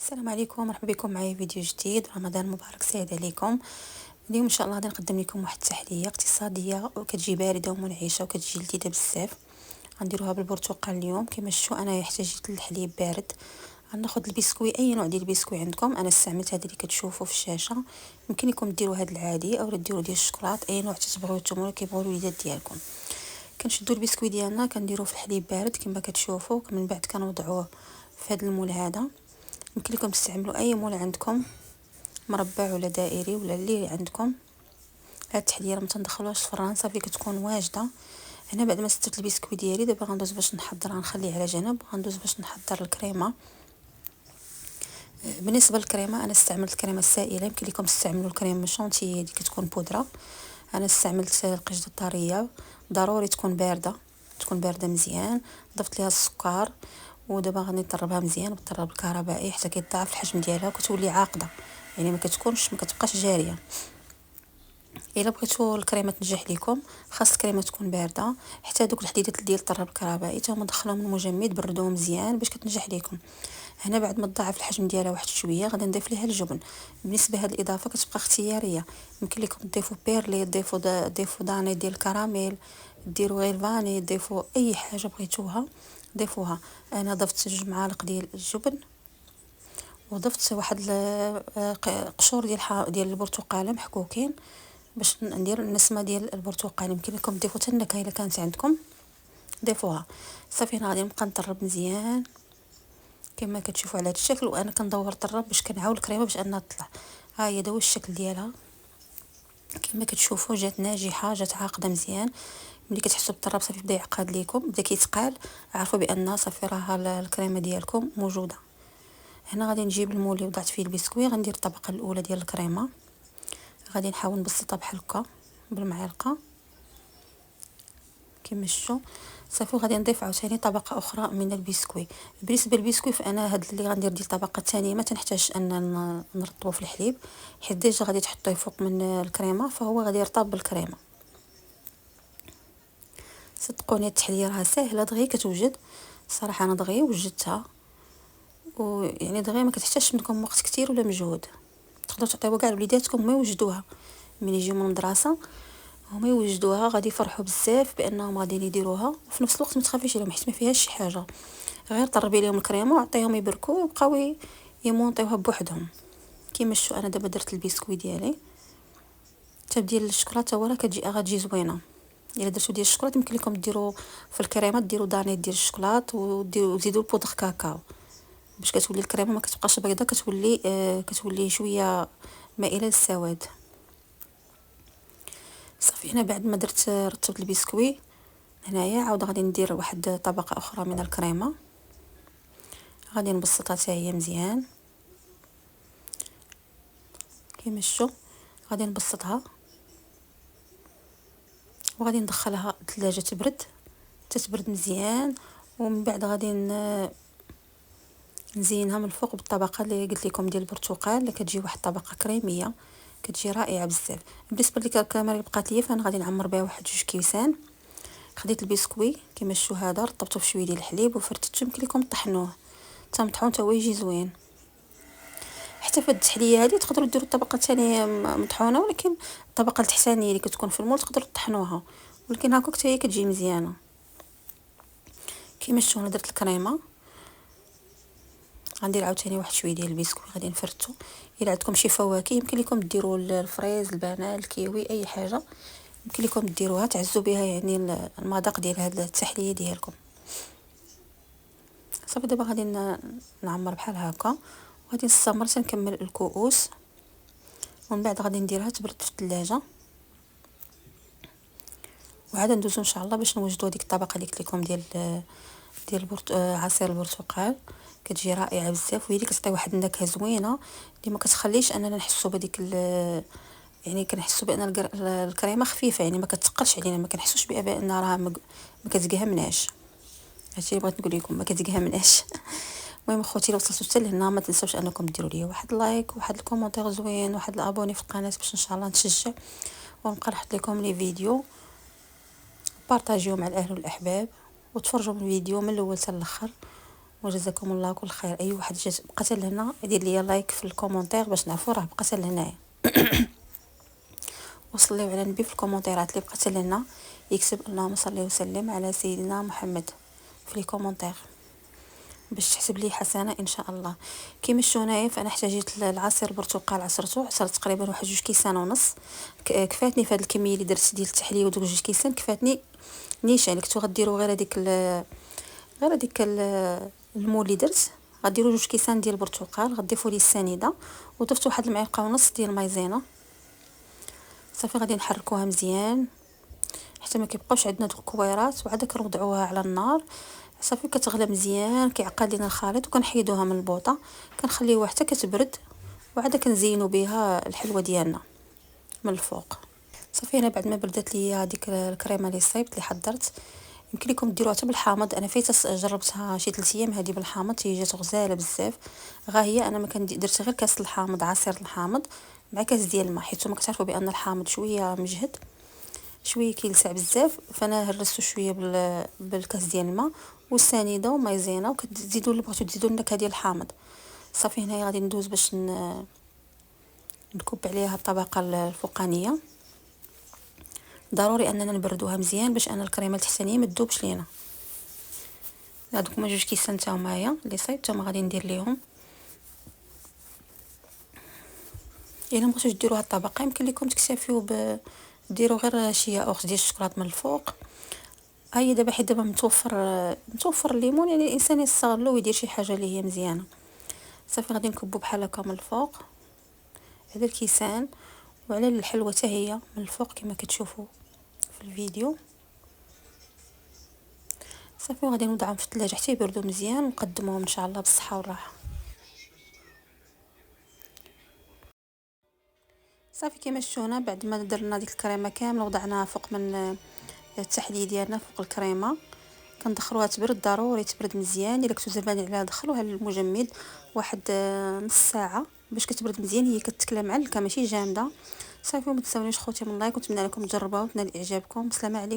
السلام عليكم، مرحبا بكم معايا فيديو جديد. رمضان مبارك، سعيد عليكم. اليوم ان شاء الله غادي نقدم لكم واحد التحليه اقتصاديه وكتجي بارده ومنعشه وكتجي لذيذه بزاف. غنديروها بالبرتقال اليوم. كما شفتوا انا احتاجيت للحليب بارد. غناخذ البسكوي، اي نوع ديال البسكوي عندكم. انا استعملت هذا اللي كتشوفوا في الشاشه. يمكن لكم ديروا هذا العادي او ديروا ديال الشوكولات، اي نوع تتبغيو نتوما ولا كيبغيو الوليدات ديالكم. كنشدوا البسكوي ديالنا كنديروه في الحليب بارد كما كتشوفوا. من بعد كنوضعوه في هذا المول هذا. يمكن لكم تستعملوا اي مول عندكم، مربع ولا دائري ولا اللي عندكم. هاد التحليه ما تندخلوهاش الفران، صافي كتكون واجده. هنا بعد ما سترت البسكوي ديالي، دابا غندوز باش نحضر. غنخليه على جنب. غندوز باش نحضر الكريمه. بالنسبه للكريمه انا استعملت الكريمه السائله. يمكن لكم تستعملوا الكريمه شونتيي اللي كتكون بودره. انا استعملت القشده الطريه، ضروري تكون بارده، تكون بارده مزيان. ضفت ليها السكر ودابا غادي نطربها مزيان بالطراب الكهربائي حتى كيتضاعف الحجم ديالها وكتولي عاقده، يعني ما كتبقاش جاريه. الا بغيتو الكريمه تنجح لكم خاص الكريمه تكون بارده. حتى دوك الحديدات ديال الطراب الكهربائي حتى هما دخلوهم المجمد، بردوهم مزيان باش كتنجح لكم. هنا بعد ما تضاعف الحجم ديالها واحد شويه غادي نضيف ليها الجبن. بالنسبه هذه الاضافه كتبقى اختياريه. يمكن لكم تضيفوا بيرلي، تضيفوا داني ديال الكراميل، ديروا غير فاني، تضيفوا اي حاجه بغيتوها ضيفوها. انا ضفت 2 معالق ديال الجبن، وضفت واحد قشور ديال البرتقاله محكوكين باش ندير النسمه ديال البرتقال. يمكن لكم تضيفوا حتى النكهه الا كانت عندكم ضيفوها. صافي انا غادي نبقى نطرب مزيان كما كتشوفوا على هذا الشكل. وانا كندور طرب باش كنعاود الكريمه باش انها تطلع. ها هي هو الشكل ديالها كما كتشوفوا. جات ناجحه، جات عاقده مزيان. ملي كتحسوا بالطراب صافي بدا يعقد لكم، بدا كيتقال، عرفوا بان صافي راه الكريمه ديالكم موجوده. هنا غادي نجيب المول اللي وضعت فيه البسكوي. غندير الطبقه الاولى ديال الكريمه. غادي نحاول نبسطها بحال هكا بالمعلقه كما شفتوا. صافي غادي نضيف عاوتاني طبقه اخرى من البسكوي. بالنسبه للبسكوي فانا هاد اللي غندير ديال الطبقه الثانيه ما تنحتاجش ان نرطبه في الحليب، حيت ديجا غادي تحطيه فوق من الكريمه فهو غادي يرطب بالكريمه. صدقوني التحليه راه ساهله دغيا كتوجد. صراحه انا دغيا وجدتها، ويعني دغيا ما كتحتاجش منكم وقت كتير ولا مجهود. تقدروا تعطيوها كاع لوليداتكم ما يوجدوها من يجيو من المدرسه، هما يوجدوها غادي يفرحوا بزاف بانهم غادي يديروها. وفي نفس الوقت ما تخافيش عليهم حيت ما فيهاش شي حاجه، غير طربي لهم الكريمه وعطيهم يبركوا ويبقاو يمونطيوها بوحدهم. كيما شفتوا انا دابا درت البسكوي ديالي. حتى ديال الشوكولاته وراه غتجي زوينه. الا درتو ديال الشوكولاته يمكن لكم ديروا في الكريمه ديروا دانيت ديال الشوكولاط وتزيدوا البودر كاكاو باش كتولي الكريمه ما كتبقاش بيضه، كتولي شويه مائله للسواد. صافي هنا بعد ما رطبت البسكوي هنايا عاود غادي ندير واحد طبقه اخرى من الكريمه. غادي نبسطها حتى هي مزيان كيما شفتوا. غادي نبسطها وغادي ندخلها الثلاجه تتبرد مزيان. ومن بعد غادي نزينها من الفوق بالطبقه اللي قلت لكم ديال البرتقال، اللي كتجي واحد الطبقه كريميه كتجي رائعه بزاف. بالنسبه للكاميرا اللي بقات ليا فانا غادي نعمر بها واحد 2 كيسان. خديت البسكوي كما شفتوا هذا، رطبته في شويه ديال الحليب وفرتته. يمكن لكم طحنوه تنطحون حتى هو يجي زوين. حتى في التحليه هذه تقدروا ديروا الطبقه الثانيه مطحونه، ولكن الطبقه التحتانيه اللي كتكون في المول تقدروا تطحنوها، ولكن هكاك حتى هي كتجي مزيانه. كيما شفتوا انا درت الكريمه. غندير عاوتاني واحد شويه ديال البسكوي غادي نفرتو. الا عندكم شي فواكه يمكن لكم ديروا الفريز، البنان، الكيوي، اي حاجه يمكن لكم ديروها تعزوا بها يعني المذاق ديال هذه التحليه ديالكم. صافي دابا غادي نعمر بحال هكا وغادي نستمر تنكمل الكؤوس. ومن بعد غادي نديرها تبرد في الثلاجه، وعاد ندوزو ان شاء الله باش نوجدوا ديك الطبقه اللي قلت لكم ديال عصير البرتقال. كتجي رائعه بزاف وهي اللي كتعطي واحد النكهه زوينه اللي ما كتخليش اننا نحسوا بديك يعني كنحسوا بان الكريمه خفيفه، يعني ما كتثقلش علينا، ما كنحسوش بان راه ما كتقهمناش. هادشي اللي بغيت نقول لكم، ما كتقهمناش. المهم اخوتي لو وصلتوا حتى لهنا ما تنساوش انكم ديروا لي واحد لايك وواحد الكومونتير زوين وواحد الابوني في القناه باش ان شاء الله نتشجع ونبقى نحط لكم لي فيديو. بارطاجيو مع الاهل والاحباب وتفرجوا بالفيديو من الاول حتى الاخر، وجزاكم الله كل خير. اي واحد جات بقات لهنا يدير لي لايك في الكومونتير باش نعرفوا راه بقات لهنايا. وصليو على النبي في الكومونتيرات اللي بقات لهنا يكتب اللهم صل وسلم على سيدنا محمد في لي كومونتير باش تحسب لي حسنه ان شاء الله. كيما شفتوا هنايا فانا احتاجيت العصير برتقال، عصرت تقريبا واحد 2.5 كيسان. كفاتني في هذه الكميه اللي درت ديال التحليه ودوك 2 كيسان كفاتني نيشان. كنتو غديروا غير هذيك المول اللي درت، غديروا 2 كيسان ديال البرتقال، غتضيفوا ليه السنيده وضفت واحد 1.5 ديال المايزينا. صافي غادي نحركوها مزيان حتى ما كيبقاوش عندنا دوك الكويرات، وعاد كنوضعوها على النار. صافي كتغلى مزيان، كيعقد لينا الخليط وكنحيدوها من البوطه، كنخليوها حتى كتبرد وعاد كنزينوا بها الحلوه ديالنا من الفوق. صافي هنا بعد ما بردت لي هذيك الكريمه اللي صايبت اللي حضرت، يمكن لكم ديروها حتى بالحامض. انا فايته جربتها شي 3 ايام هذه بالحامض، هي جات غزاله بزاف. هي انا ما درت غير كاس الحامض، عصير الحامض مع كاس ديال الماء، حيت نتوما كتعرفوا بان الحامض شويه مجهد، شويه كيلسع بزاف، فانا هرستو شويه بالكاس ديال الماء والسنيده ومايزينا، وكتزيدوا اللي بغيتو تزيدوا النكهه ديال الحامض. صافي هنايا غادي ندوز باش نكب عليها الطبقه الفوقانيه. ضروري اننا نبردوها مزيان باش ان الكريمه التحتانيه ما تذوبش لينا. هادوك هما 2 كيسان تا هما اللي صايبت، هما غادي ندير ليهم. الا ما بغيتوش ديروا هاد الطبقه يمكن لكم تكتفيو ديروا غير شي اخر ديال الشوكولاط من الفوق. هاي دابا حيت دابا متوفر الليمون، يعني الانسان يستغلو ويدير شي حاجه اللي هي مزيانه. صافي غادي نكبو بحال هكا من الفوق على الكيسان وعلى الحلوه حتى هي من الفوق كما كتشوفوا في الفيديو. صافي وغادي نوضعهم في الثلاجه حتى يبردوا مزيان ونقدموهم ان شاء الله بالصحه والراحه. صافي كما شفتونا بعد ما درنا ديك الكريمه كامله وضعناها فوق من التحليه ديالنا فوق الكريمه، كندخلوها تبرد. ضروري تبرد مزيان. الا كنتو زبانين عليها دخلوها للمجمد واحد نص ساعه باش كتبرد مزيان، هي كتكلا معلكه ماشي جامده. صافي وما تنساونيش خوتي من لايك، ونتمنى لكم تجربوها وتنال اعجابكم. السلام عليكم.